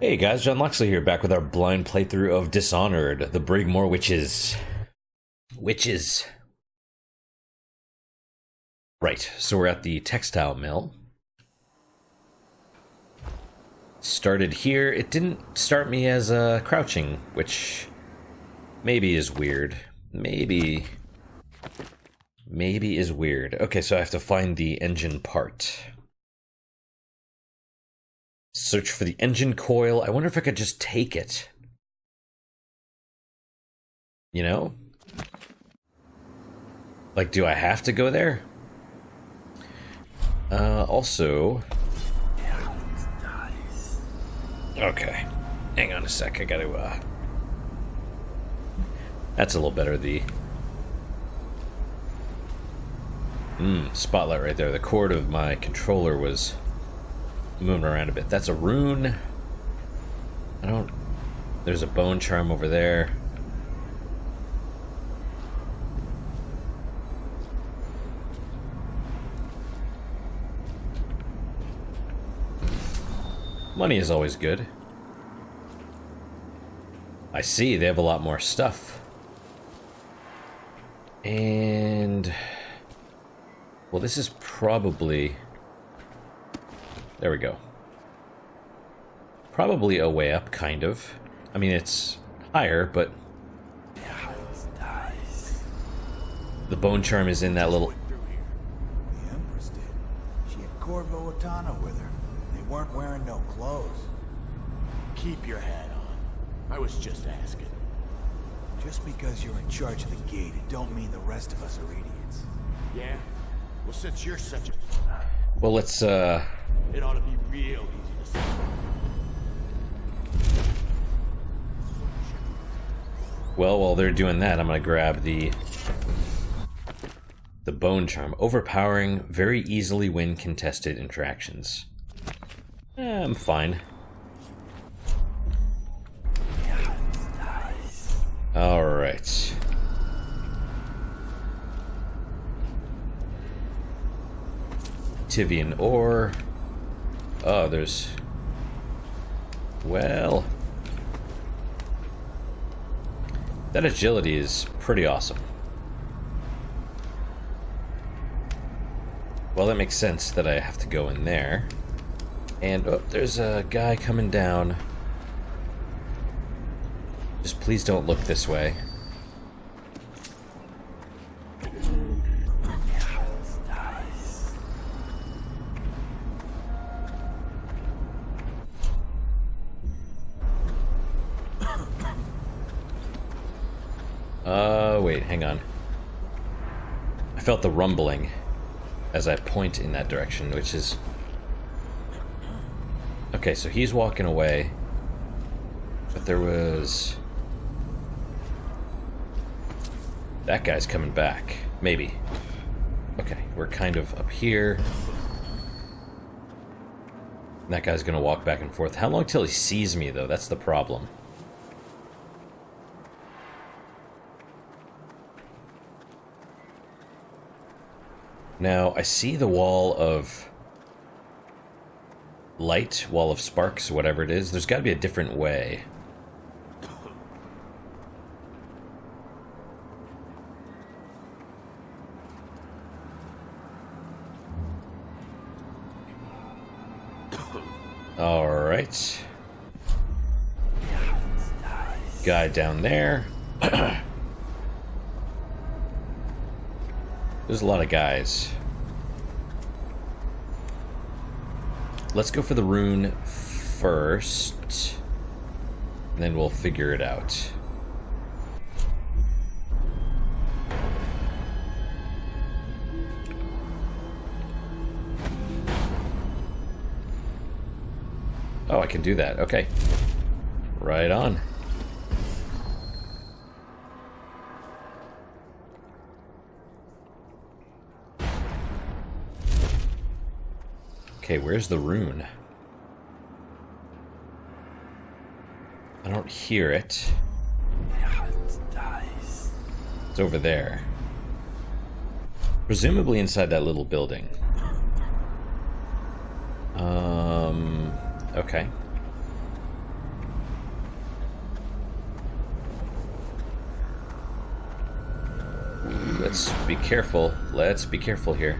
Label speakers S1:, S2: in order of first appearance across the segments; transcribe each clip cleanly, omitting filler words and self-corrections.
S1: Hey guys, John Loxley here, back with our blind playthrough of Dishonored, the Brigmore Witches. Witches. Right, so we're at the textile mill. Started here. It didn't start me as crouching, which maybe is weird. Maybe is weird. Okay, so I have to find the engine part. Search for the engine coil. I wonder if I could just take it. You know? Like, do I have to go there? Also... Okay. Hang on a sec, I gotta, That's a little better, the... spotlight right there. The cord of my controller was moving around a bit. That's a rune. There's a bone charm over there. Money is always good. I see, they have a lot more stuff. And... well, this is probably... there we go. Probably a way up, kind of. I mean, it's higher, but... the bone charm is in that little...
S2: The Empress did. She had Corvo Atana with her. They weren't wearing no clothes.
S3: Keep your hat on. I was just asking.
S2: Just because you're in charge of the gate, it don't mean the rest of us are idiots.
S3: Yeah? Well, since you're such a...
S1: well, let's,
S3: it ought to be real easy to see.
S1: well, while they're doing that, I'm gonna grab the bone charm. Overpowering, very easily win contested interactions. I'm fine. Alright. Tivian ore. Oh, there's... well... that agility is pretty awesome. Well, that makes sense that I have to go in there. And, oh, there's a guy coming down. Just please don't look this way. Wait, hang on. I felt the rumbling as I point in that direction, which is... okay, so he's walking away. But there was... that guy's coming back. Maybe. Okay, we're kind of up here. And that guy's gonna walk back and forth. How long till he sees me, though? That's the problem. Now, I see the wall of light, wall of sparks, whatever it is. There's got to be a different way. Alright. Guy down there. There's a lot of guys. Let's go for the rune first, and then we'll figure it out. Oh, I can do that. Okay. Right on. Okay, where's the rune? I don't hear it. It's over there. Presumably inside that little building. Okay. let's be careful. Let's be careful here.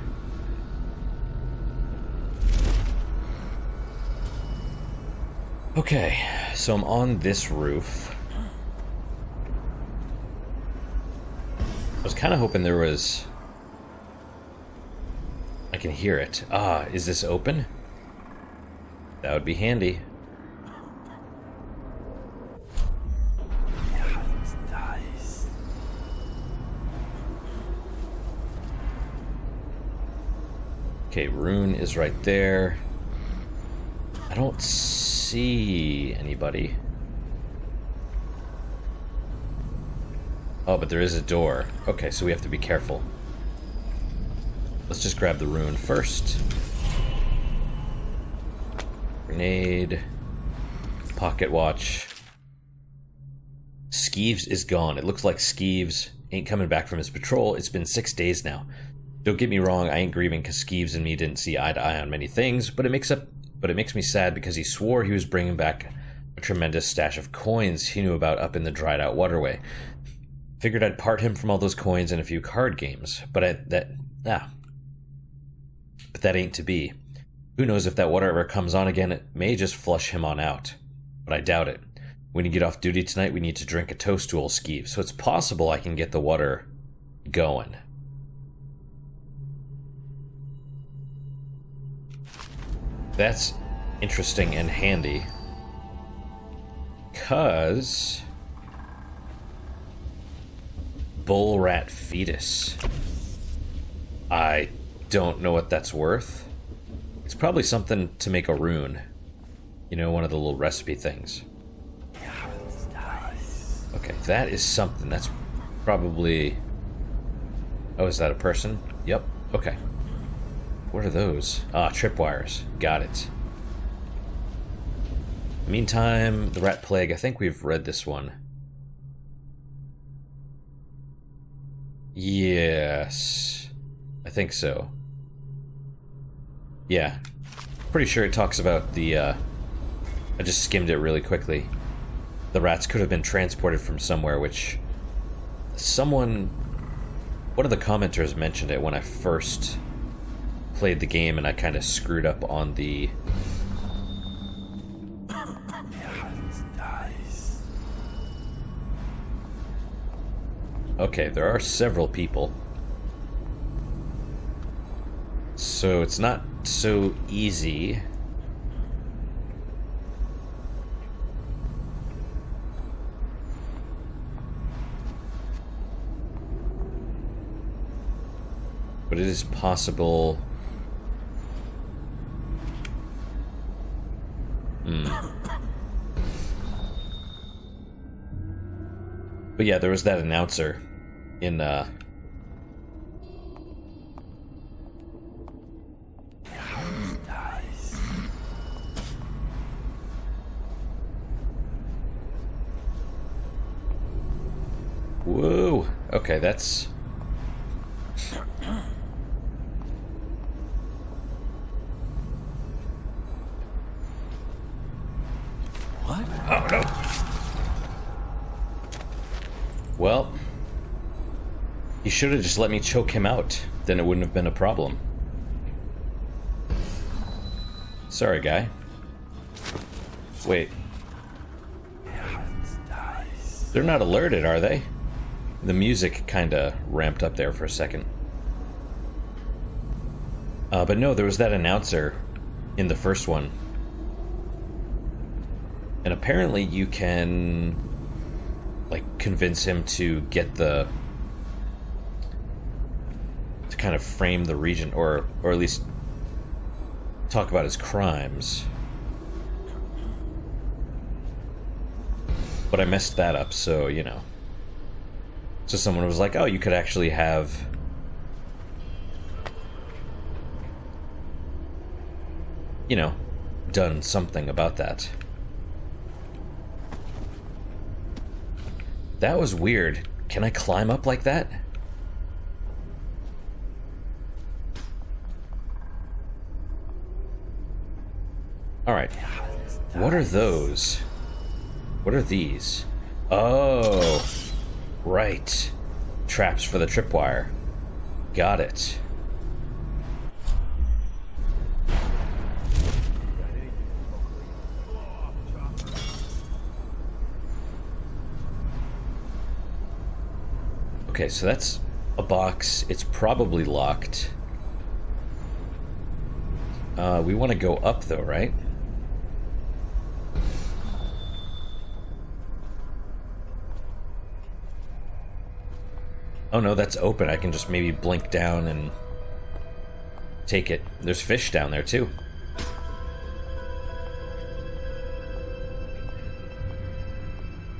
S1: Okay, so I'm on this roof. I was kind of hoping there was... I can hear it. Ah, is this open? That would be handy. Okay, rune is right there. I don't see anybody. Oh, but there is a door. Okay, so we have to be careful. Let's just grab the rune first. Grenade. Pocket watch. Skeeves is gone. It looks like Skeeves ain't coming back from his patrol. It's been 6 days now. Don't get me wrong, I ain't grieving because Skeeves and me didn't see eye to eye on many things, but it makes me sad because he swore he was bringing back a tremendous stash of coins he knew about up in the dried out waterway. Figured I'd part him from all those coins and a few card games, but that ain't to be. Who knows if that water ever comes on again, it may just flush him on out. But I doubt it. When you get off duty tonight, we need to drink a toast to old Skeeves, so it's possible I can get the water going. That's interesting and handy. 'Cause... bull rat fetus. I don't know what that's worth. It's probably something to make a rune. You know, one of the little recipe things. Okay, that is something. That's probably... Oh, is that a person? Yep, okay. What are those? Ah, tripwires. Got it. Meantime, the Rat Plague. I think we've read this one. Yes. I think so. Yeah. Pretty sure it talks about the, I just skimmed it really quickly. The rats could have been transported from somewhere, which... Someone... One of the commenters mentioned it when I first played the game, and I kind of screwed up on the... Okay, there are several people. So it's not so easy. But it is possible... But yeah, there was that announcer in, Whoa! Okay, that's...
S2: What?
S1: Oh, no! Well... He should have just let me choke him out. Then it wouldn't have been a problem. Sorry, guy. Wait. They're not alerted, are they? The music kinda ramped up there for a second. But no, there was that announcer in the first one. And apparently you can... like, convince him to get the... to kind of frame the region, or at least talk about his crimes. But I messed that up, so, you know. So someone was like, oh, you could actually have... you know, done something about that. That was weird. Can I climb up like that? Alright. What are those? What are these? Oh, right. Traps for the tripwire. Got it. Okay, so that's a box. It's probably locked. We want to go up though, right? Oh no, that's open. I can just maybe blink down and take it. There's fish down there too.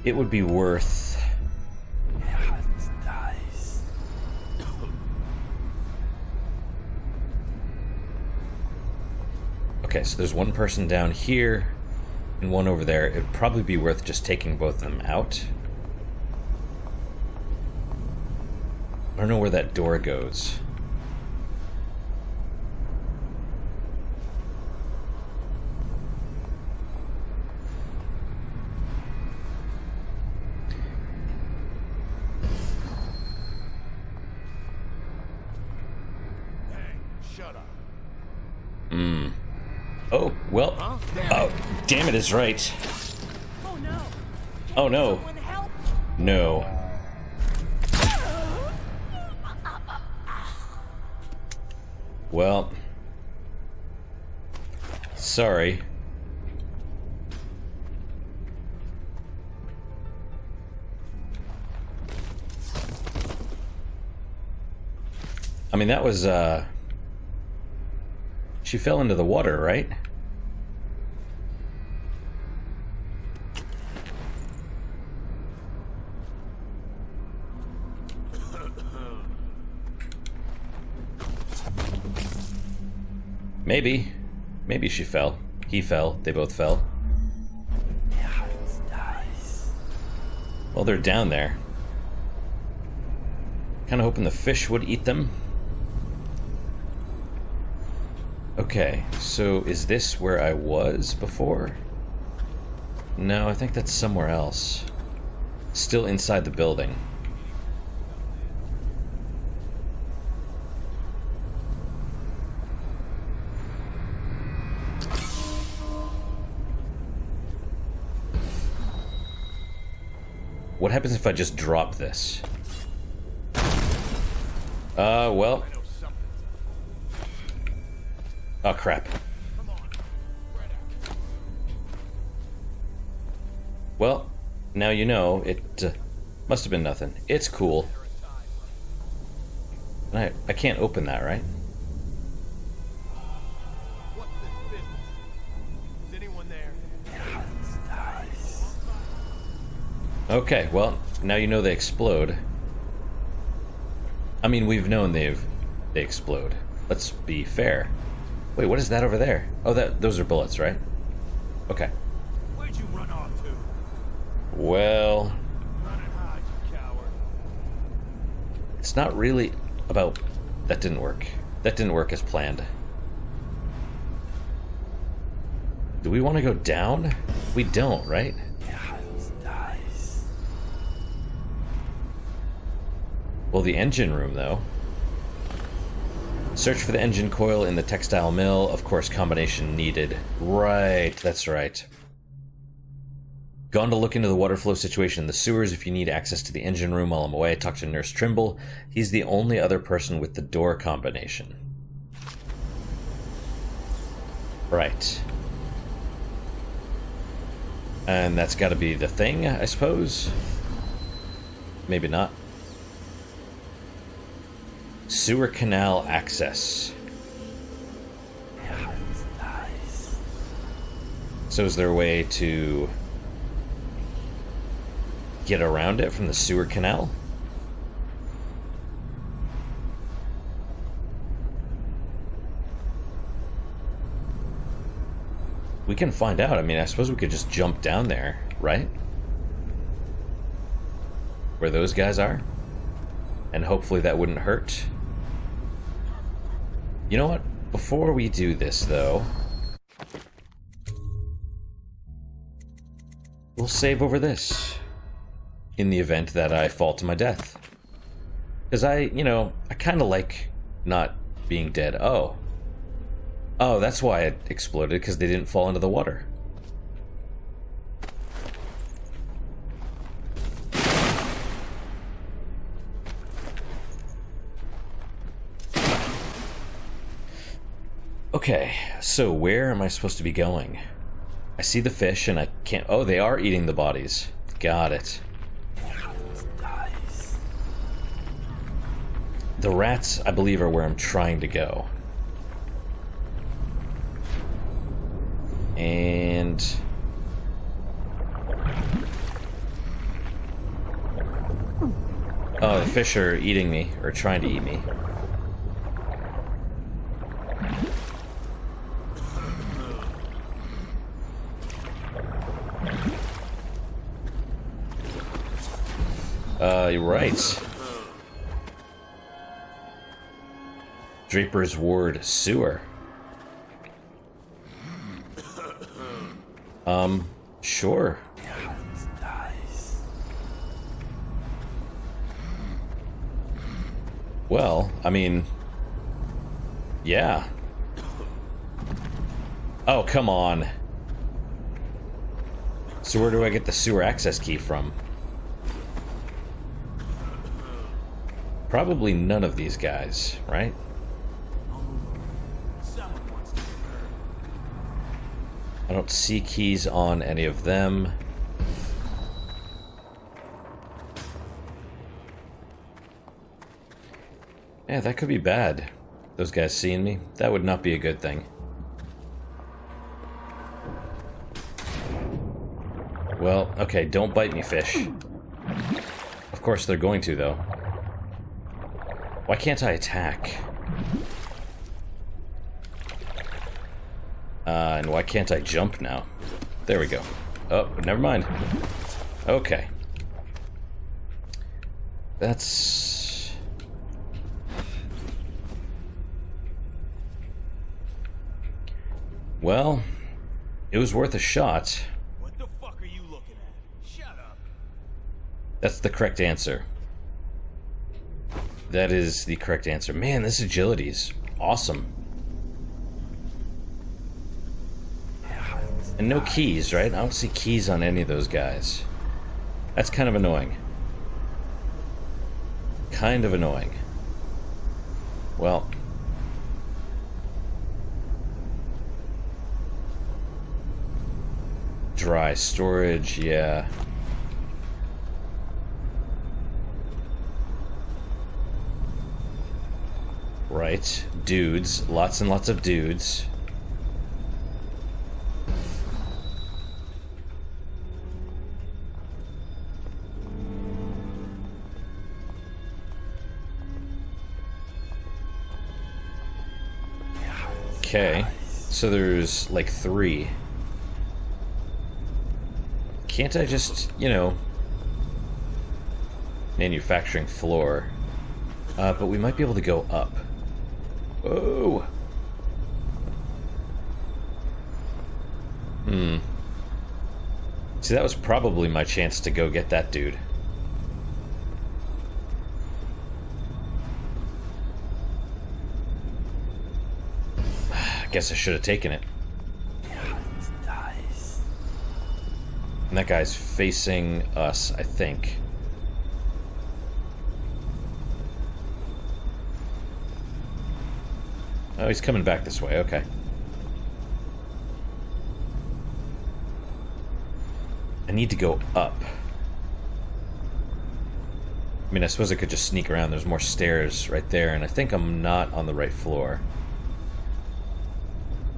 S1: It would be worth... Okay, so there's one person down here and one over there. It'd probably be worth just taking both of them out. I don't know where that door goes.
S3: Hey, shut up.
S1: Oh, well. Oh, damn it is right.
S4: Oh no!
S1: Oh no.
S4: Someone help!
S1: No. Well. Sorry. I mean, that was, she fell into the water, right? Maybe. Maybe she fell. He fell. They both fell. Well, they're down there. Kind of hoping the fish would eat them. Okay, so is this where I was before? No, I think that's somewhere else. Still inside the building. What happens if I just drop this? Well. Oh, crap. Well, now you know. It must have been nothing. It's cool. I can't open that, right?
S3: What's this business? Is anyone there?
S1: Okay, well, now you know they explode. I mean, we've known they explode. Let's be fair. Wait, what is that over there? Oh, those are bullets, right? Okay.
S3: Where'd you run off to?
S1: Well,
S3: Run and hide, you coward.
S1: it's not really about... That didn't work. That didn't work as planned. Do we want to go down? We don't, right? Well, the engine room, though. Search for the engine coil in the textile mill. Of course, combination needed. Right, that's right. Gone to look into the water flow situation in the sewers. If you need access to the engine room while I'm away, talk to Nurse Trimble. He's the only other person with the door combination. Right. And that's got to be the thing, I suppose? Maybe not. Sewer canal access. So is there a way to get around it from the sewer canal? We can find out. I mean, I suppose we could just jump down there, right? Where those guys are? And hopefully that wouldn't hurt. You know what? Before we do this, though, we'll save over this in the event that I fall to my death. Because I kind of like not being dead. Oh. Oh, that's why it exploded, because they didn't fall into the water. Okay, so where am I supposed to be going? I see the fish and I can't... Oh, they are eating the bodies. Got it. The rats, I believe, are where I'm trying to go. And... Oh, the fish are eating me, or trying to eat me. You're right. Draper's Ward sewer. Sure. Well, I mean, yeah. Oh, come on. So where do I get the sewer access key from? Probably none of these guys, right? I don't see keys on any of them. Yeah, that could be bad. Those guys seeing me, that would not be a good thing. Well, okay, don't bite me, fish. Of course they're going to, though. Why can't I attack? And why can't I jump now? There we go. Oh, never mind. Okay. That's... Well, it was worth a shot.
S3: What the fuck are you looking at? Shut up.
S1: That's the correct answer. That is the correct answer. Man, this agility is awesome. And no keys, right? I don't see keys on any of those guys. That's kind of annoying. Kind of annoying. Well. Dry storage, yeah. Right. Dudes. Lots and lots of dudes. Okay. So there's like 3. Can't I just, manufacturing floor? But we might be able to go up. Whoa! See, that was probably my chance to go get that dude. I guess I should have taken it. And that guy's facing us, I think. Oh, he's coming back this way, okay. I need to go up. I mean, I suppose I could just sneak around. There's more stairs right there, and I think I'm not on the right floor.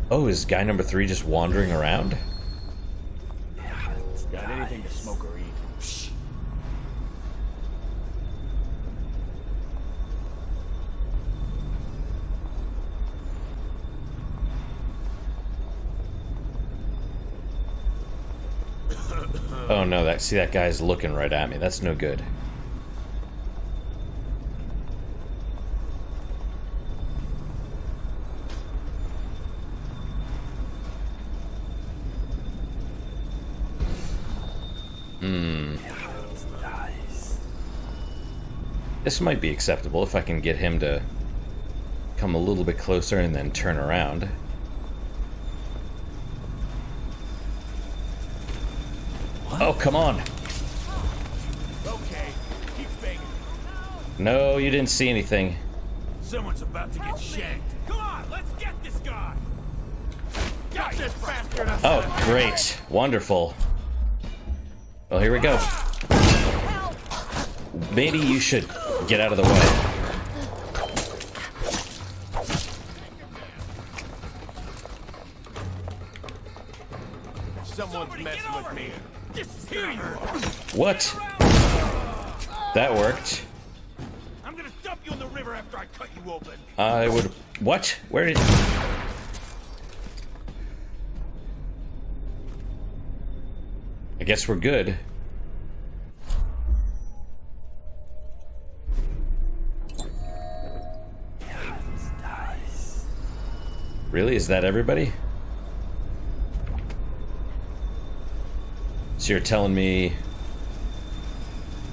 S1: Oh, is guy number 3 just wandering around?
S3: Got anything to smoke or eat?
S1: Oh no, that guy's looking right at me. That's no good. This might be acceptable if I can get him to come a little bit closer and then turn around. What? Oh, come on.
S3: Okay, keep banging.
S1: No, you didn't see anything.
S3: Someone's about to get shanked. Come on, let's get this guy. Got this bastard.
S1: Oh, great. Wonderful. Well, here we go. Maybe you should get out of the way.
S3: Someone's messing with me. Here you are.
S1: What? That worked.
S3: I'm gonna dump you in the river after I cut you open.
S1: I would... What? Where did... I guess we're good. Really? Is that everybody? So you're telling me...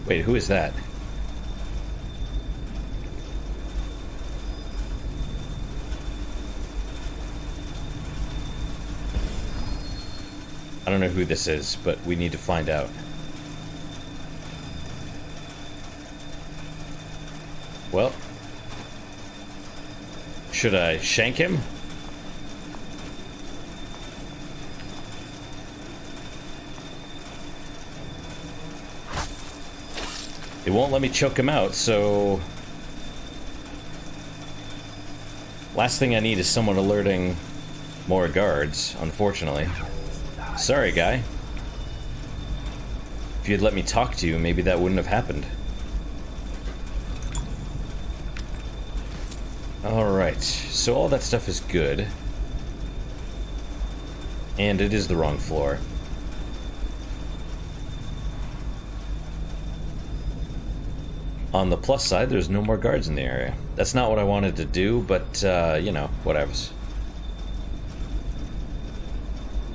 S1: Wait, who is that? I don't know who this is, but we need to find out. Well... Should I shank him? It won't let me choke him out, so... Last thing I need is someone alerting more guards, unfortunately. Sorry, guy. If you'd let me talk to you, maybe that wouldn't have happened. Alright, so all that stuff is good. And it is the wrong floor. On the plus side, there's no more guards in the area. That's not what I wanted to do, but, you know, whatevs.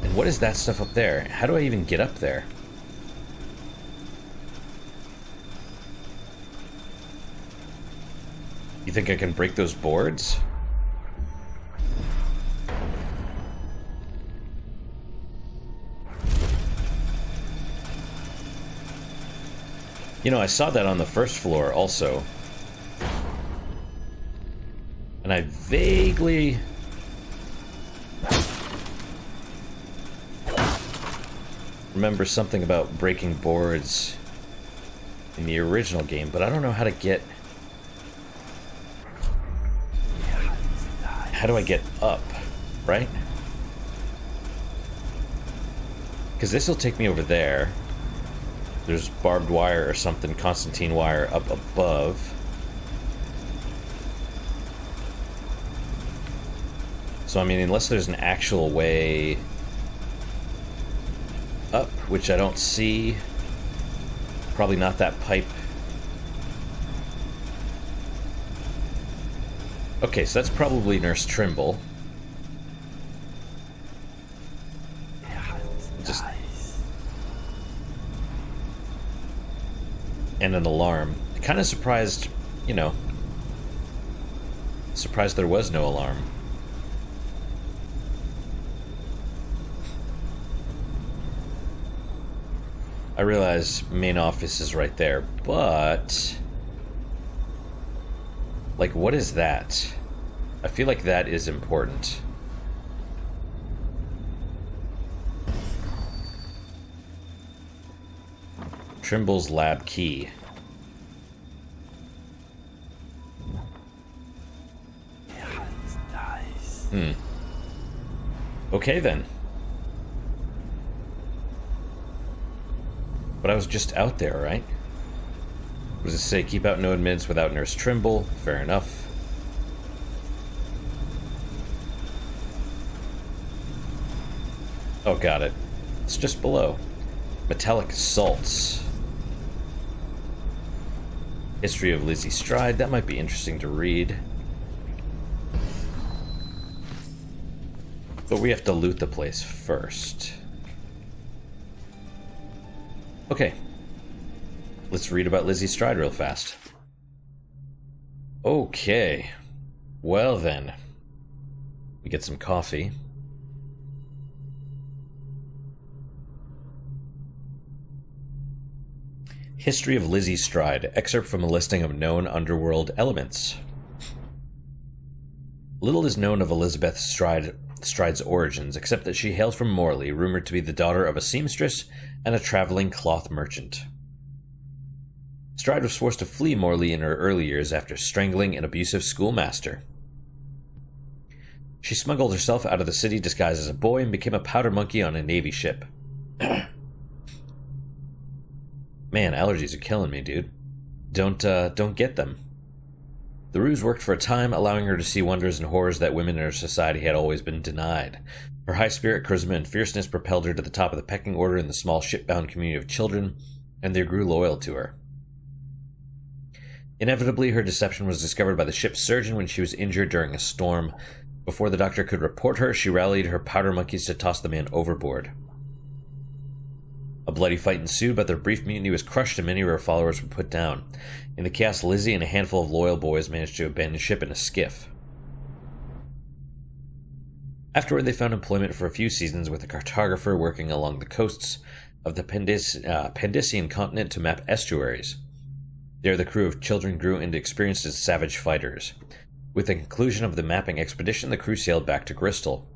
S1: And what is that stuff up there? How do I even get up there? You think I can break those boards? You know, I saw that on the first floor also. And I vaguely... remember something about breaking boards in the original game, but I don't know how to get... How do I get up, right? Because this will take me over there. There's barbed wire or something, Constantine wire up above. So, I mean, unless there's an actual way up, which I don't see. Probably not that pipe. Okay, so that's probably Nurse Trimble. Just... And an alarm. Kind of surprised, you know. Surprised there was no alarm. I realize main office is right there, but... Like, what is that? I feel like that is important. Trimble's lab key. Okay then. But I was just out there, right? What does it say? Keep out no admits without Nurse Trimble. Fair enough. Oh, got it. It's just below. Metallic salts. History of Lizzie Stride. That might be interesting to read. But we have to loot the place first. Okay. Let's read about Lizzie Stride real fast. Okay. Well then. We get some coffee. History of Lizzie Stride. Excerpt from a listing of known underworld elements. Little is known of Elizabeth Stride's origins, except that she hailed from Morley, rumored to be the daughter of a seamstress and a traveling cloth merchant. Stride was forced to flee Morley in her early years after strangling an abusive schoolmaster. She smuggled herself out of the city disguised as a boy and became a powder monkey on a Navy ship. Man, allergies are killing me, dude. Don't get them. The ruse worked for a time, allowing her to see wonders and horrors that women in her society had always been denied. Her high spirit, charisma, and fierceness propelled her to the top of the pecking order in the small shipbound community of children, and they grew loyal to her. Inevitably, her deception was discovered by the ship's surgeon when she was injured during a storm. Before the doctor could report her, she rallied her powder monkeys to toss the man overboard. A bloody fight ensued, but their brief mutiny was crushed and many of her followers were put down. In the chaos, Lizzie and a handful of loyal boys managed to abandon ship in a skiff. Afterward, they found employment for a few seasons with a cartographer working along the coasts of the Pandician continent to map estuaries. There, the crew of children grew into experienced as savage fighters. With the conclusion of the mapping expedition, the crew sailed back to Bristol.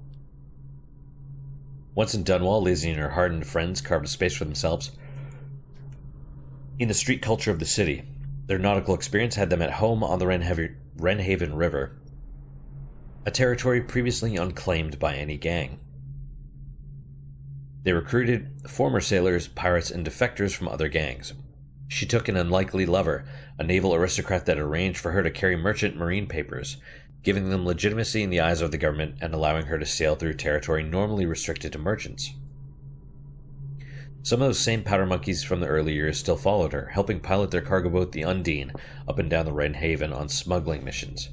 S1: Once in Dunwall, Lizzie and her hardened friends carved a space for themselves in the street culture of the city. Their nautical experience had them at home on the Wrenhaven River, a territory previously unclaimed by any gang. They recruited former sailors, pirates, and defectors from other gangs. She took an unlikely lover, a naval aristocrat that arranged for her to carry merchant marine papers, giving them legitimacy in the eyes of the government and allowing her to sail through territory normally restricted to merchants. Some of those same powder monkeys from the early years still followed her, helping pilot their cargo boat, the Undine, up and down the Wrenhaven on smuggling missions.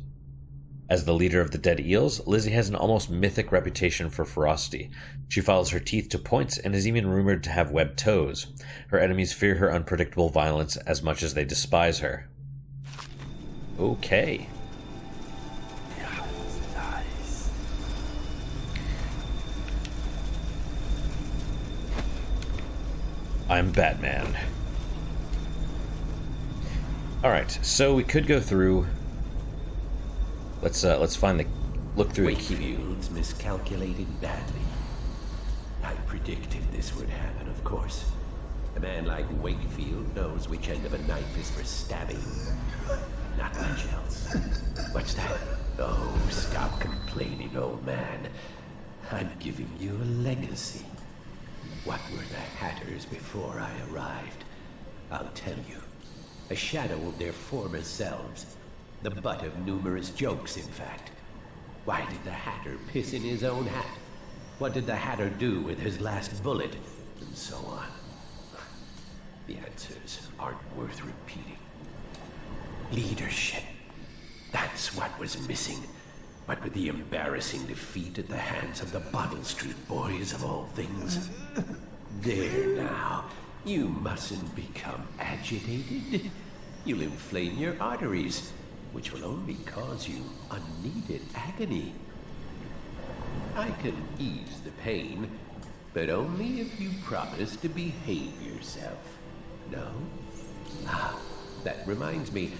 S1: As the leader of the Dead Eels, Lizzie has an almost mythic reputation for ferocity. She follows her teeth to points and is even rumored to have webbed toes. Her enemies fear her unpredictable violence as much as they despise her. Okay. I'm Batman. Alright, so we could go through. Let's find the look through the key.
S4: Wakefield's miscalculated badly. I predicted this would happen, of course. A man like Wakefield knows which end of a knife is for stabbing. Not much else. What's that? Oh, stop complaining, old man. I'm giving you a legacy. What were the Hatters before I arrived? I'll tell you. A shadow of their former selves. The butt of numerous jokes, in fact. Why did the Hatter piss in his own hat? What did the Hatter do with his last bullet? And so on. The answers aren't worth repeating. Leadership. That's what was missing. What with the embarrassing defeat at the hands of the Bottle Street Boys of all things. There now. You mustn't become agitated. You'll inflame your arteries, which will only cause you unneeded agony. I can ease the pain, but only if you promise to behave yourself. No? Ah, that reminds me.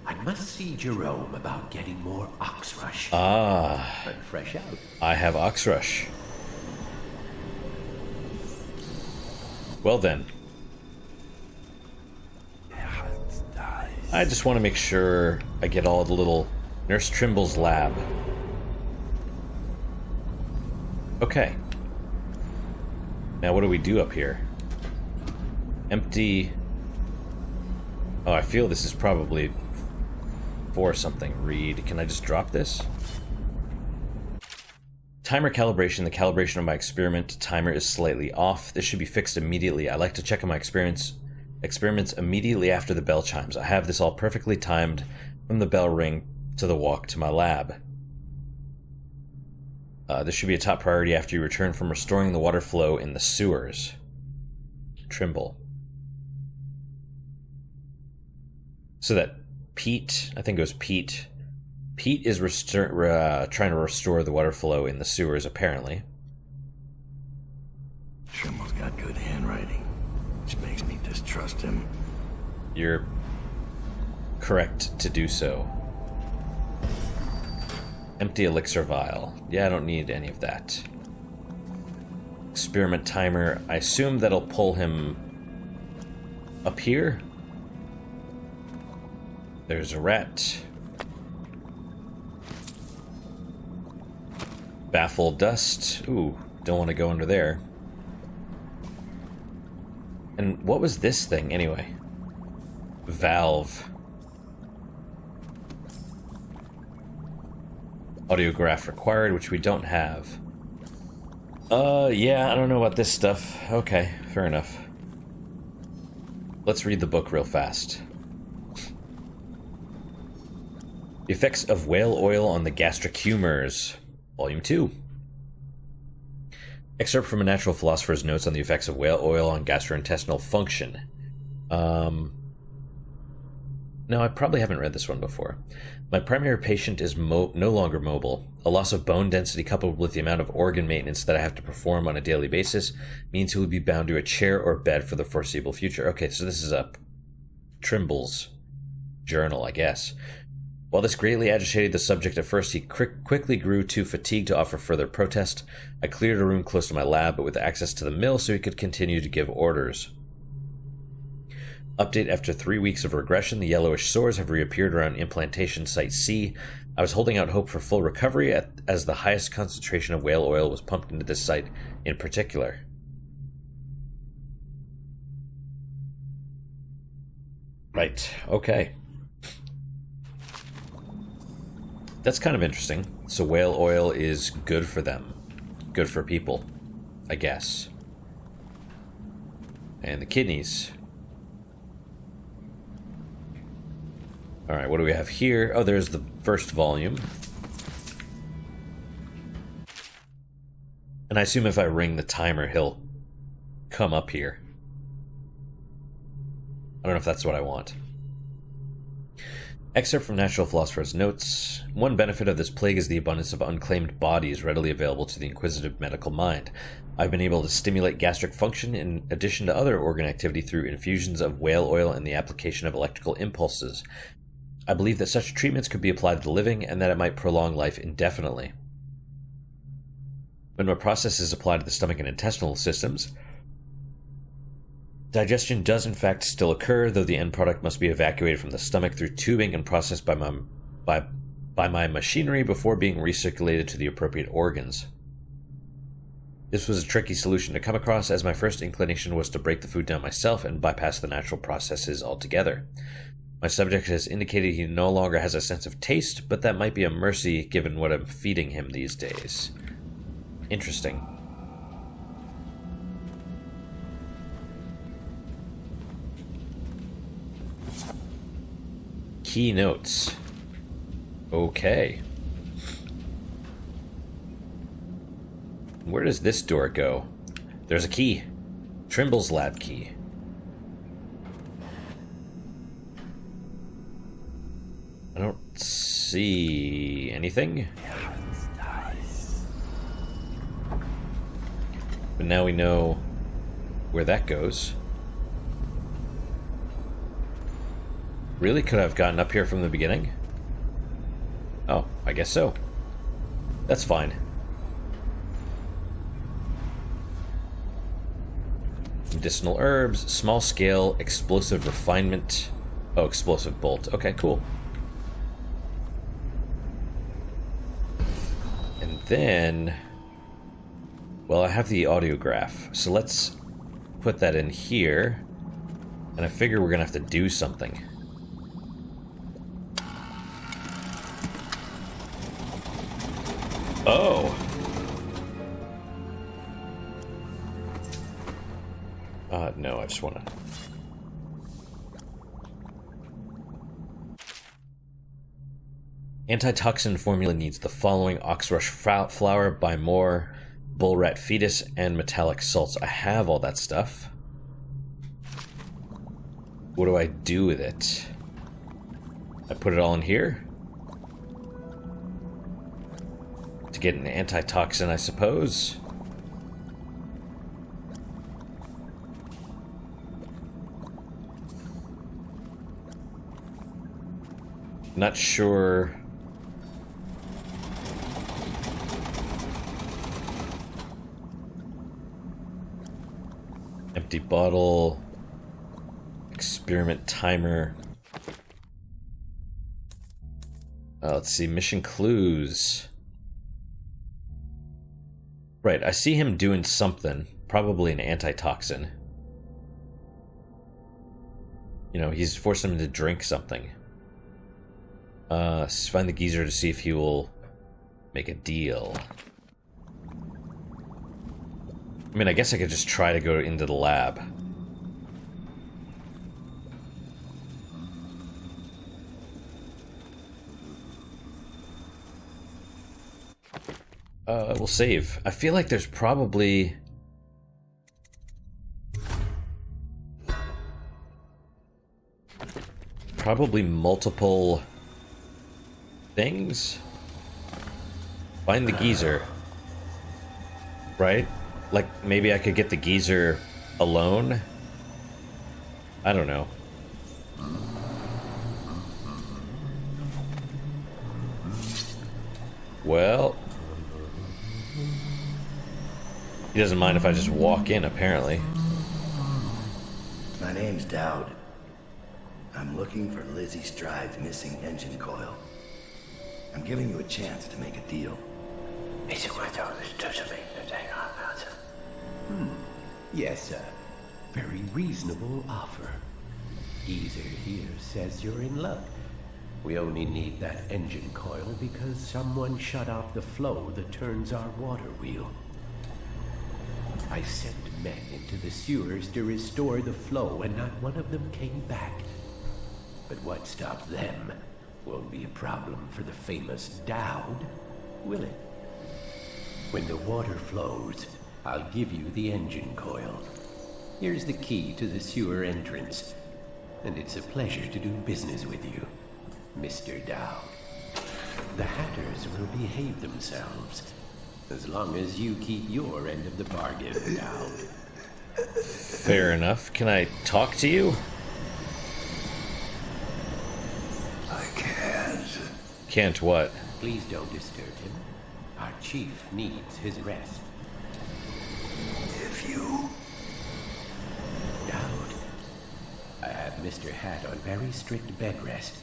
S4: I must see Jerome about getting more Oxrush.
S1: Ah.
S4: I'm fresh out.
S1: I have Oxrush. Well then. I just want to make sure I get all the little Nurse Trimble's lab. Okay. Now what do we do up here? Empty. Oh, I feel this is probably for something. Read. Can I just drop this? Timer calibration. The calibration of my experiment timer is slightly off. This should be fixed immediately. I like to check on my experiments immediately after the bell chimes. I have this all perfectly timed from the bell ring to the walk to my lab. This should be a top priority after you return from restoring the water flow in the sewers. Trimble. So that Pete, I think it was Pete. Pete is trying to restore the water flow in the sewers, apparently.
S5: Trimmel's got good handwriting, which makes me distrust him.
S1: You're correct to do so. Empty elixir vial. Yeah, I don't need any of that. Experiment timer. I assume that'll pull him up here. There's a rat. Baffle dust. Ooh, don't want to go under there. And what was this thing, anyway? Valve. Audiograph required, which we don't have. Yeah, I don't know about this stuff. Okay, fair enough. Let's read the book real fast. The Effects of Whale Oil on the Gastric Humors, Volume 2. Excerpt from a Natural Philosopher's Notes on the Effects of Whale Oil on Gastrointestinal Function. No, I probably haven't read this one before. My primary patient is no longer mobile. A loss of bone density coupled with the amount of organ maintenance that I have to perform on a daily basis means he will be bound to a chair or bed for the foreseeable future. Okay, so this is a Trimble's journal, I guess. While this greatly agitated the subject at first, he quickly grew too fatigued to offer further protest. I cleared a room close to my lab, but with access to the mill so he could continue to give orders. Update: after 3 weeks of regression, the yellowish sores have reappeared around implantation site C. I was holding out hope for full recovery as the highest concentration of whale oil was pumped into this site in particular. Right, okay. That's kind of interesting. So whale oil is good for them. Good for people, I guess. And the kidneys. Alright, what do we have here? Oh, there's the first volume. And I assume if I ring the timer, he'll come up here. I don't know if that's what I want. Excerpt from Natural Philosopher's Notes. One benefit of this plague is the abundance of unclaimed bodies readily available to the inquisitive medical mind. I've been able to stimulate gastric function in addition to other organ activity through infusions of whale oil and the application of electrical impulses. I believe that such treatments could be applied to the living and that it might prolong life indefinitely. When a process is applied to the stomach and intestinal systems, digestion does in fact still occur, though the end product must be evacuated from the stomach through tubing and processed by my machinery before being recirculated to the appropriate organs. This was a tricky solution to come across, as my first inclination was to break the food down myself and bypass the natural processes altogether. My subject has indicated he no longer has a sense of taste, but that might be a mercy given what I'm feeding him these days. Interesting. Key notes. Okay. Where does this door go? There's a key. Trimble's lab key. I don't see anything. But now we know where that goes. Really? Could I have gotten up here from the beginning? Oh, I guess so. That's fine. Medicinal herbs, small scale, explosive refinement. Oh, explosive bolt. Okay, cool. And then, well, I have the audiograph, so let's put that in here. And I figure we're gonna have to do something. Oh. No, I just want to... Antitoxin formula needs the following: oxrush flour, Brigmore, bull rat fetus, and metallic salts. I have all that stuff. What do I do with it? I put it all in here. To get an antitoxin, I suppose. Not sure. Empty bottle. Experiment timer. Let's see. Mission clues. Right, I see him doing something. Probably an antitoxin. You know, he's forcing him to drink something. Find the geezer to see if he will make a deal. I mean, I guess I could just try to go into the lab. We'll save. I feel like there's probably... multiple things. Find the geezer. Right? Like, maybe I could get the geezer alone? I don't know. Well... he doesn't mind if I just walk in, apparently.
S5: My name's Dowd. I'm looking for Lizzie Stride's missing engine coil. I'm giving you a chance to make a deal.
S4: Yes, sir. Very reasonable offer. Geezer here says you're in luck. We only need that engine coil because someone shut off the flow that turns our water wheel. I sent men into the sewers to restore the flow, and not one of them came back. But what stopped them won't be a problem for the famous Dowd, will it? When the water flows, I'll give you the engine coil. Here's the key to the sewer entrance, and it's a pleasure to do business with you, Mr. Dowd. The Hatters will behave themselves, as long as you keep your end of the bargain, Dowd.
S1: Fair enough. Can I talk to you?
S5: I can't.
S1: Can't what?
S4: Please don't disturb him. Our chief needs his rest.
S5: If you...
S4: Dowd, I have Mr. Hat on very strict bed rest.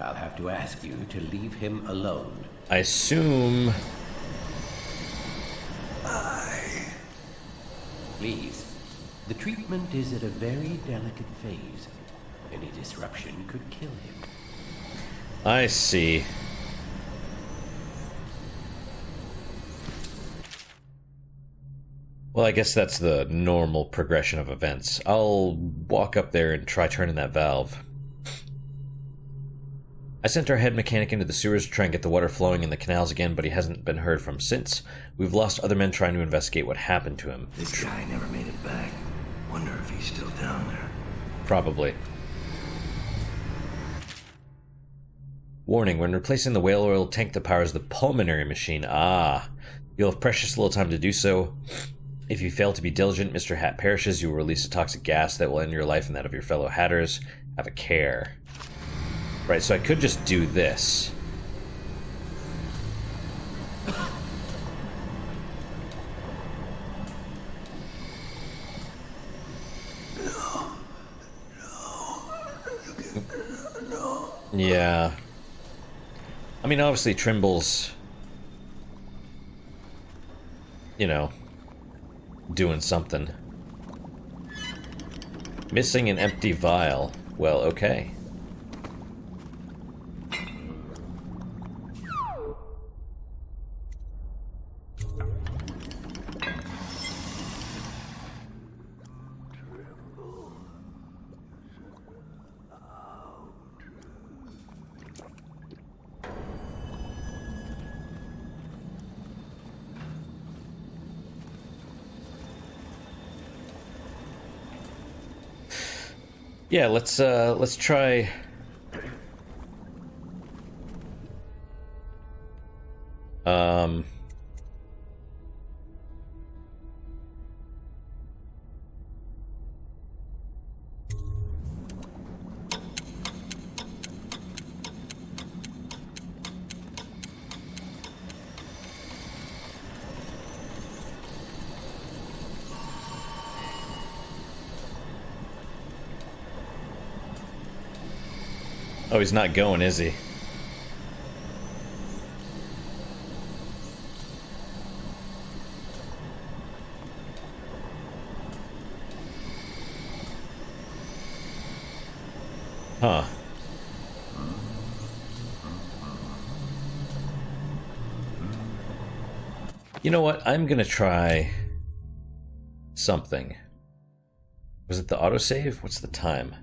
S4: I'll have to ask you to leave him alone.
S1: I assume...
S4: Please. The treatment is at a very delicate phase. Any disruption could kill him.
S1: I see. Well, I guess that's the normal progression of events. I'll walk up there and try turning that valve. I sent our head mechanic into the sewers to try and get the water flowing in the canals again, but he hasn't been heard from since. We've lost other men trying to investigate what happened to him.
S5: This guy never made it back. Wonder if he's still down there.
S1: Probably. Warning, when replacing the whale oil tank that powers the pulmonary machine, you'll have precious little time to do so. If you fail to be diligent, Mr. Hat perishes. You will release a toxic gas that will end your life and that of your fellow Hatters. Have a care. Right, so I could just do this. Yeah. I mean, obviously Trimble's, you know, doing something. Missing an empty vial. Well, okay. Yeah, let's try Um... Oh, he's not going, is he? Huh. You know what? I'm gonna try something. Was it the autosave? What's the time?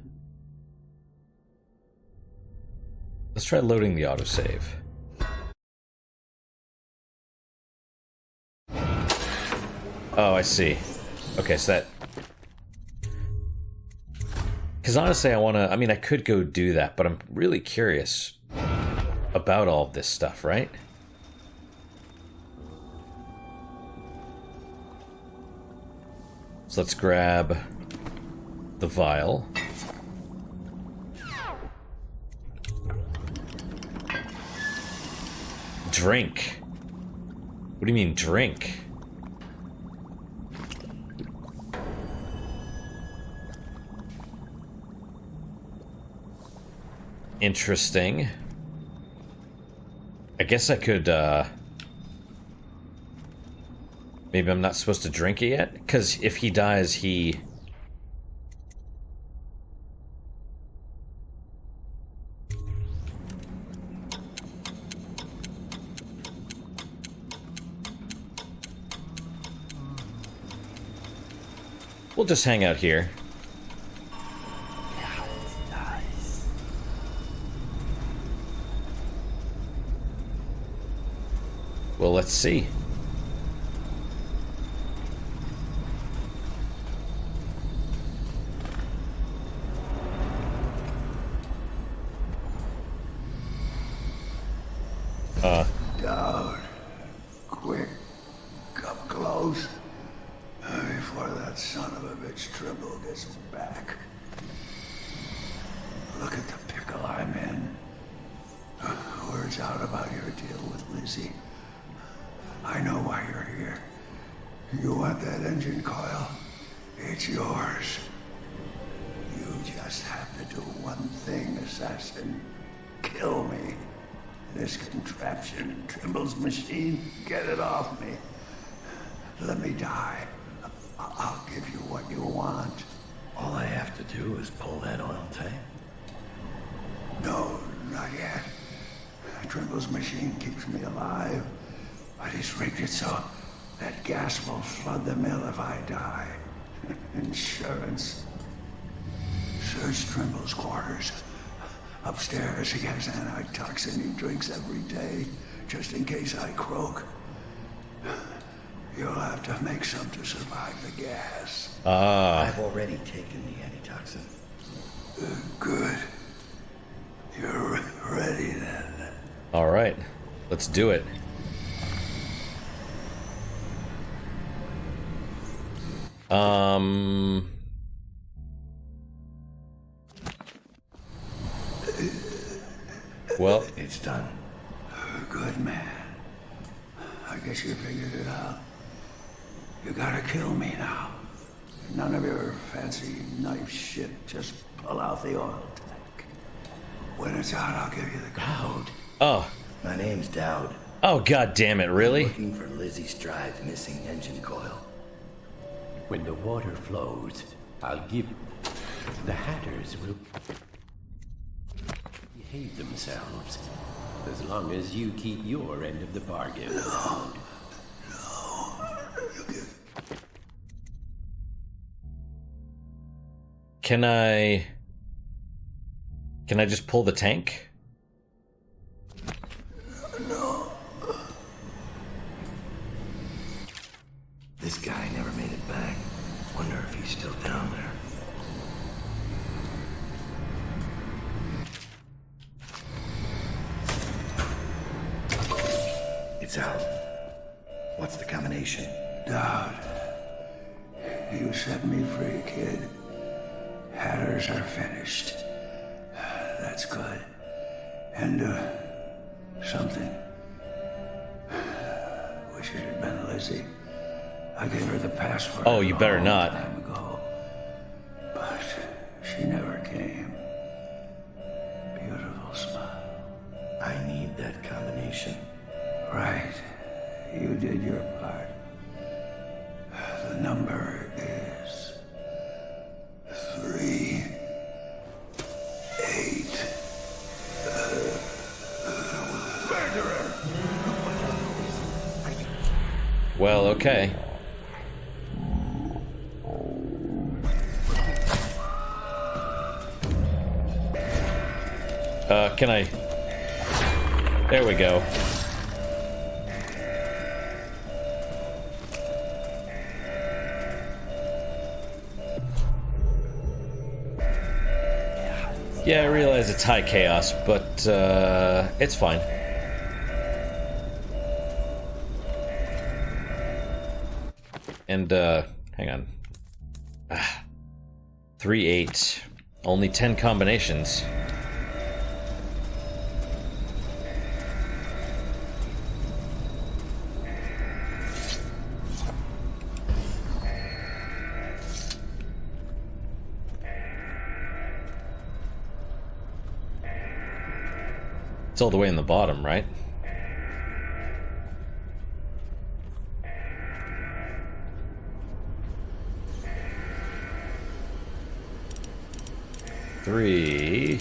S1: Let's try loading the autosave. Oh, I see. Okay, so that... Because honestly, I mean, I could go do that, but I'm really curious about all of this stuff, right? So let's grab the vial. Drink. What do you mean, drink? Interesting. I guess I could, maybe I'm not supposed to drink it yet? Because if he dies, he... We'll just hang out here. Well, let's see.
S5: Down. Quick. Up close. Before that son of a bitch Trimble gets back. Look at the pickle I'm in. Words out about your deal with Lizzie. I know why you're here. You want that engine coil? It's yours. You just have to do one thing, assassin. Kill me. This contraption, Trimble's machine, get it off me. Let me die. I'll give you what you want.
S6: All I have to do is pull that oil tank.
S5: No, not yet. Trimble's machine keeps me alive, but he's rigged it so that gas will flood the mill if I die. Insurance. Search Trimble's quarters. Upstairs, he has antitoxin he drinks every day, just in case I croak. You'll have to make some to survive the gas.
S6: I've already taken the antitoxin.
S5: Good. You're ready then.
S1: All right, let's do it. Well,
S6: It's done.
S5: Good man. I guess you figured it out. You gotta kill me now. None of your fancy knife shit. Just pull out the oil tank. When it's out, I'll give you the code.
S1: oh,
S6: My name's Dowd.
S1: oh, god damn it, really?
S6: Looking for Lizzie Stride's missing engine coil.
S4: When the water flows, I'll give... The Hatters will... behave themselves. As long as you keep your end of the bargain.
S1: Can I just pull the tank?
S6: This guy never made it back. Wonder if he's still down there. It's Lights out. What's the combination?
S5: Dowd. You set me free, kid. Hatters are finished. That's good. And, something. Wish it had been Lizzie. I gave her the password.
S1: Oh, you better not.
S5: A long time ago. But she never came. Beautiful smile.
S6: I need that combination.
S5: Right. You did your part. The number is 3, 8.
S1: Well, okay. Can I... There we go. Yeah, I realize it's high chaos, but, it's fine. And, hang on. 3, 8. Only 10 combinations. It's all the way in the bottom, right? Three.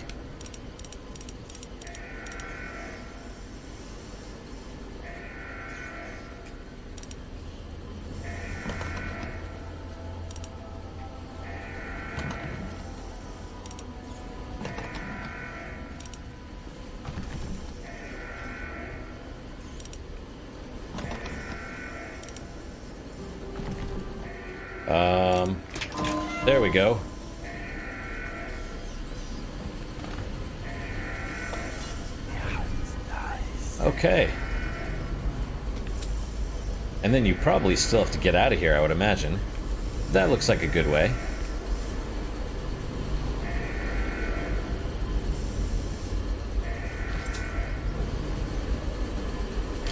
S1: There we go. Okay. And then you probably still have to get out of here, I would imagine. That looks like a good way.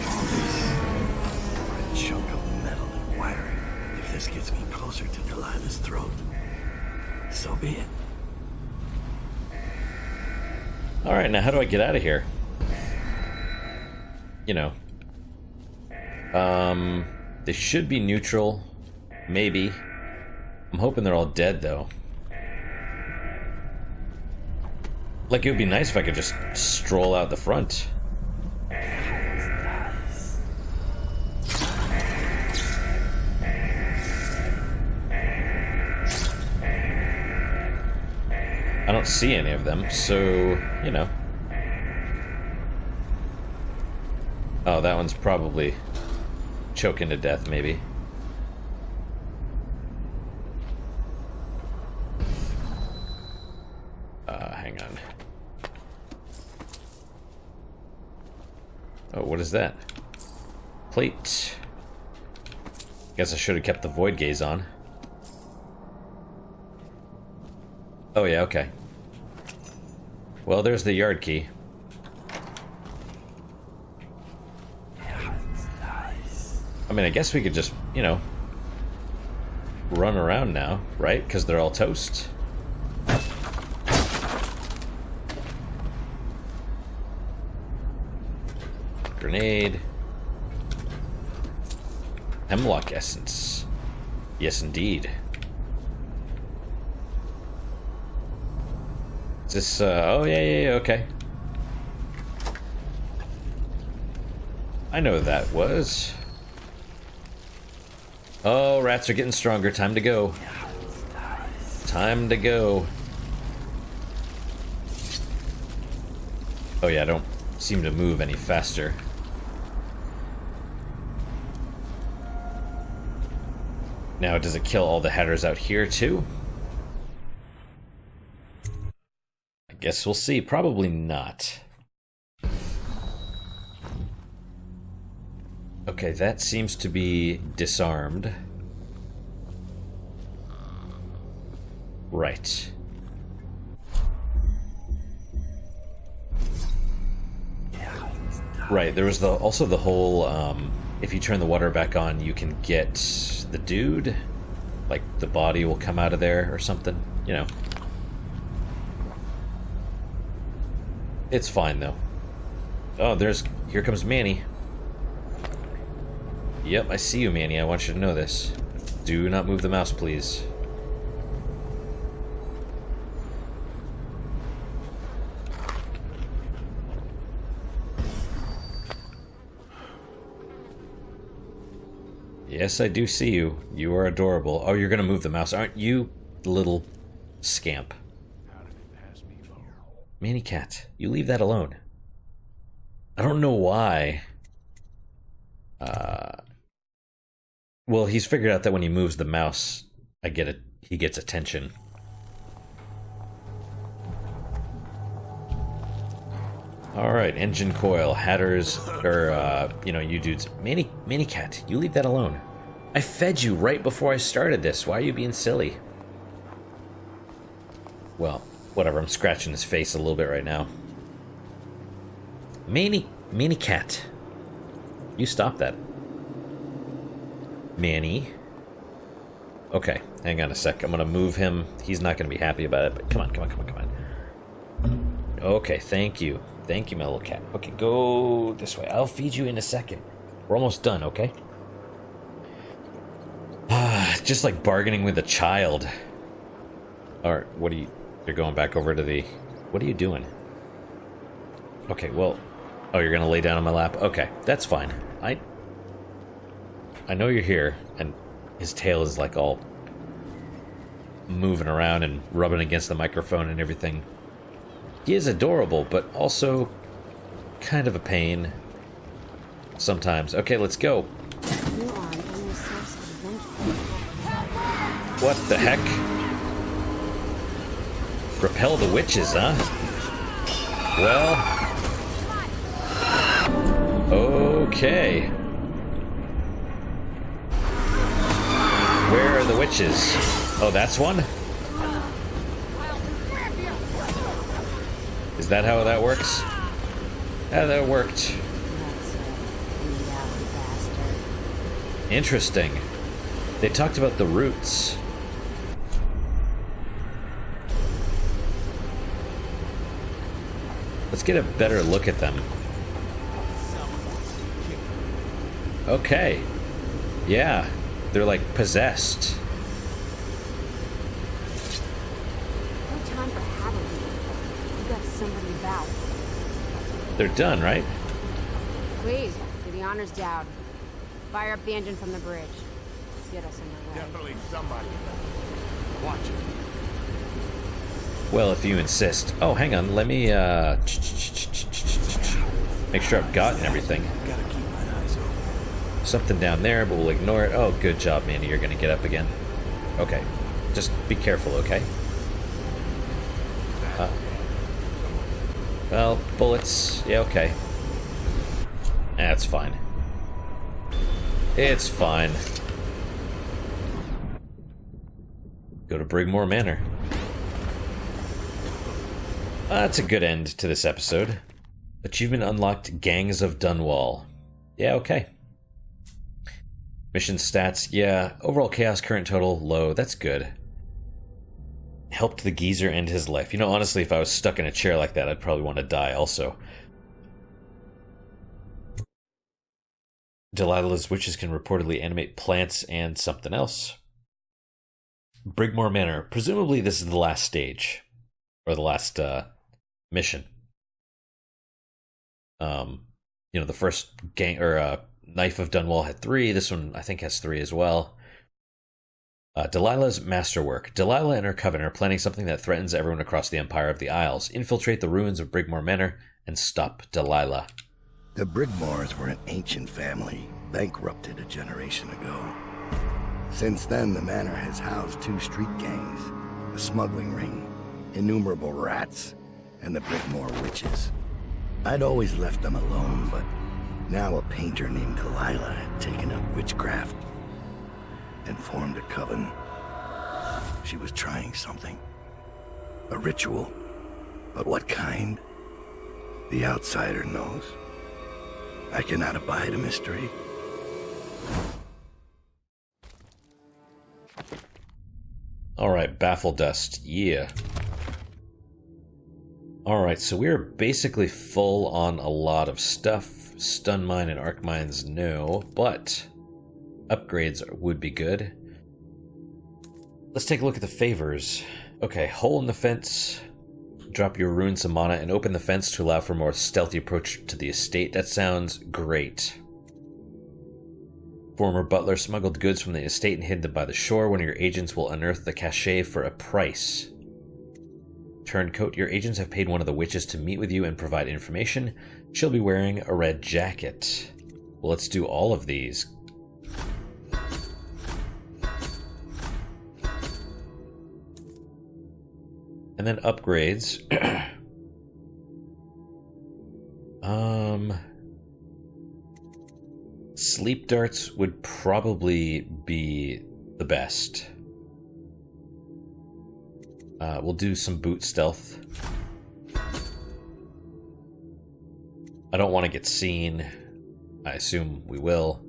S6: A chunk of metal and wiring. If this gets me closer to Delilah's throat, so be it.
S1: Alright, now how do I get out of here? You know. They should be neutral. Maybe. I'm hoping they're all dead, though. Like, it would be nice if I could just stroll out the front. I don't see any of them, so, you know. Oh, that one's probably choking to death, maybe. Hang on. Oh, what is that? Plate. Guess I should have kept the void gaze on. Oh yeah, okay. Well, there's the yard key. I mean, I guess we could just, you know, run around now, right? Because they're all toast. Grenade. Hemlock essence. Yes, indeed. Is this, oh, yeah, okay. I know who that was. Oh, rats are getting stronger. Time to go. Time to go. Oh yeah, I don't seem to move any faster. Now, does it kill all the headers out here too? I guess we'll see. Probably not. Okay, that seems to be disarmed. Right. Right, there was also the whole, if you turn the water back on, you can get the dude. Like, the body will come out of there or something, you know. It's fine, though. Oh, here comes Manny. Yep, I see you, Manny. I want you to know this. Do not move the mouse, please. Yes, I do see you. You are adorable. Oh, you're gonna move the mouse, aren't you, little scamp? Manny Cat, you leave that alone. I don't know why. Well, he's figured out that when he moves the mouse, he gets attention. Alright, engine coil, hatters, or, you dudes. Manny Cat, you leave that alone. I fed you right before I started this. Why are you being silly? Well, whatever, I'm scratching his face a little bit right now. Manny Cat. You stop that. Manny. Okay, hang on a sec. I'm gonna move him. He's not gonna be happy about it, but come on. Okay, thank you. Thank you, my little cat. Okay, go this way. I'll feed you in a second. We're almost done, okay? Just like bargaining with a child. Alright, you're going back over to the... What are you doing? Okay, well... Oh, you're gonna lay down on my lap? Okay, that's fine. I know you're here, and his tail is like all moving around and rubbing against the microphone and everything. He is adorable, but also kind of a pain sometimes. Okay, let's go. What the heck? Repel the witches, huh? Well... Okay. Where are the witches? Oh, that's one? Is that how that works? Yeah, that worked. Interesting. They talked about the roots. Let's get a better look at them. Okay. Yeah. They're like possessed.
S7: No time for Halloween. You got somebody about.
S1: They're done, right?
S7: Please, do the honors down. Fire up the engine from the bridge. Get us on our way.
S3: Definitely somebody. Watch it.
S1: Well, if you insist. Oh, hang on. Let me, make sure I've gotten everything.
S6: Gotta keep my eyes open.
S1: Something down there, but we'll ignore it. Oh, good job, Manny. You're gonna get up again. Okay. Just be careful, okay? Well, bullets. Yeah, okay. That's fine. It's fine. Go to Brigmore Manor. That's a good end to this episode. Achievement unlocked, Gangs of Dunwall. Yeah, okay. Mission stats, yeah. Overall chaos current total, low. That's good. Helped the geezer end his life. You know, honestly, if I was stuck in a chair like that, I'd probably want to die also. Delilah's witches can reportedly animate plants and something else. Brigmore Manor. Presumably this is the last stage. Or the last mission. The first Knife of Dunwall had 3. This one, I think, has 3 as well. Delilah's masterwork. Delilah and her coven are planning something that threatens everyone across the Empire of the Isles. Infiltrate the ruins of Brigmore Manor and stop Delilah.
S6: The Brigmores were an ancient family, bankrupted a generation ago. Since then, the manor has housed 2 street gangs, a smuggling ring, innumerable rats, and the Brigmore witches. I'd always left them alone, but Now a painter named Delilah had taken up witchcraft and formed a coven. She was trying something. A ritual. But what kind? The outsider knows. I cannot abide a mystery.
S1: Alright, Baffle Dust. Yeah. Alright, so we're basically full on a lot of stuff. Stun Mine and Arc Mines, no. But upgrades would be good. Let's take a look at the favors. Okay, hole in the fence. Drop your Ruin some mana and open the fence to allow for a more stealthy approach to the estate. That sounds great. Former butler smuggled goods from the estate and hid them by the shore. One of your agents will unearth the cache for a price. Turncoat, your agents have paid one of the witches to meet with you and provide information. She'll be wearing a red jacket. Well, let's do all of these. And then upgrades. Sleep darts would probably be the best. We'll do some boot stealth. I don't want to get seen. I assume we will.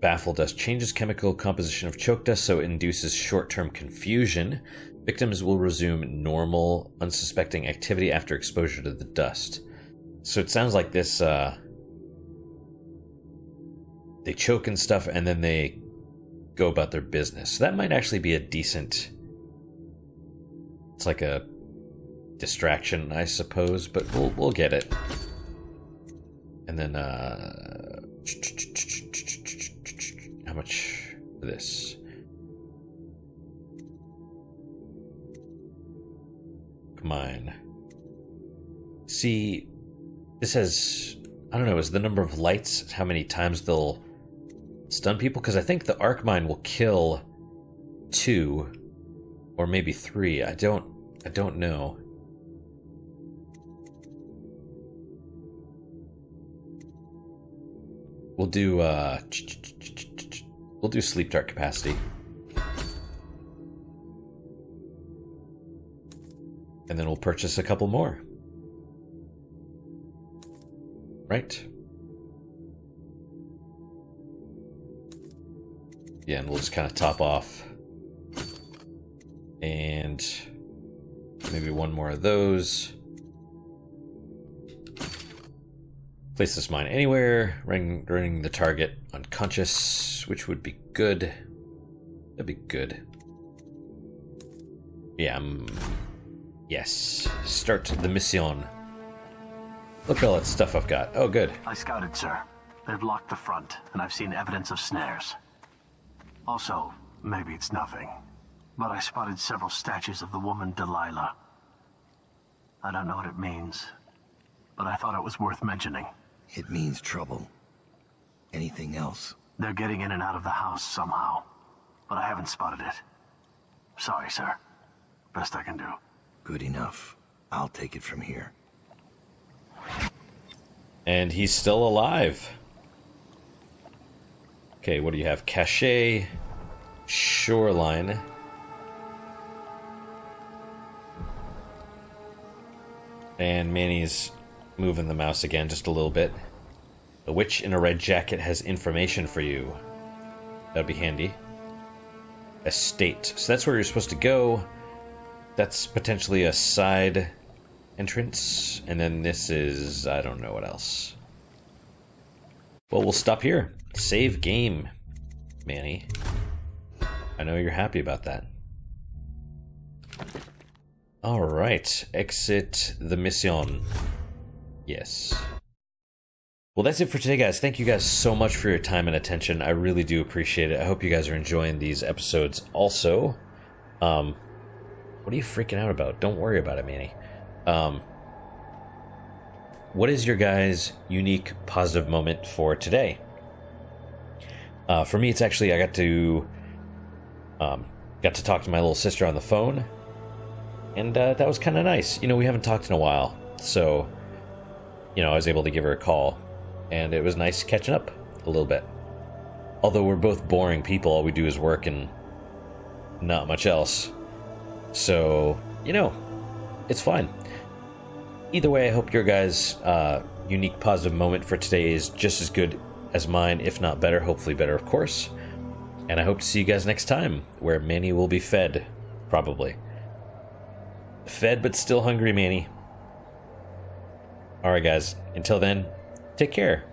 S1: Baffle Dust changes chemical composition of choke dust so it induces short-term confusion. Victims will resume normal, unsuspecting activity after exposure to the dust. So it sounds like this, they choke and stuff and then they go about their business. So that might actually be a decent... It's like a distraction, I suppose, but we'll get it. And then, how much for this? Come on. See, this has, I don't know, is the number of lights how many times they'll stun people? Because I think the Arc Mine will kill 2 or maybe 3. I don't know. We'll do sleep dart capacity. And then we'll purchase a couple more. Right? Yeah, and we'll just kind of top off. And maybe one more of those. Place this mine anywhere, running the target unconscious, which would be good. That'd be good. Yeah, yes. Start the mission. Look at all that stuff I've got. Oh, good.
S8: I scouted, sir. They've locked the front, and I've seen evidence of snares. Also, maybe it's nothing, but I spotted several statues of the woman Delilah. I don't know what it means, but I thought it was worth mentioning.
S6: It means trouble. Anything else?
S8: They're getting in and out of the house somehow, but I haven't spotted it. Sorry, sir. Best I can do.
S6: Good enough. I'll take it from here.
S1: And he's still alive. Okay, what do you have? Cache, shoreline. And Manny's moving the mouse again just a little bit. The witch in a red jacket has information for you. That'd be handy. Estate. So that's where you're supposed to go. That's potentially a side entrance. And then this is... I don't know what else. Well, we'll stop here. Save game, Manny. I know you're happy about that. Alright. Exit the mission. Yes. Well, that's it for today, guys. Thank you guys so much for your time and attention. I really do appreciate it. I hope you guys are enjoying these episodes also. What are you freaking out about? Don't worry about it, Manny. What is your guys' unique positive moment for today? For me, it's actually I got to talk to my little sister on the phone. And that was kind of nice. You know, we haven't talked in a while, so, you know, I was able to give her a call, and it was nice catching up a little bit. Although we're both boring people, all we do is work and not much else. So, you know, it's fine. Either way, I hope your guys' unique positive moment for today is just as good as mine, if not better, hopefully better, of course. And I hope to see you guys next time, where Manny will be fed, probably. Fed but still hungry, Manny. Alright guys, until then, take care.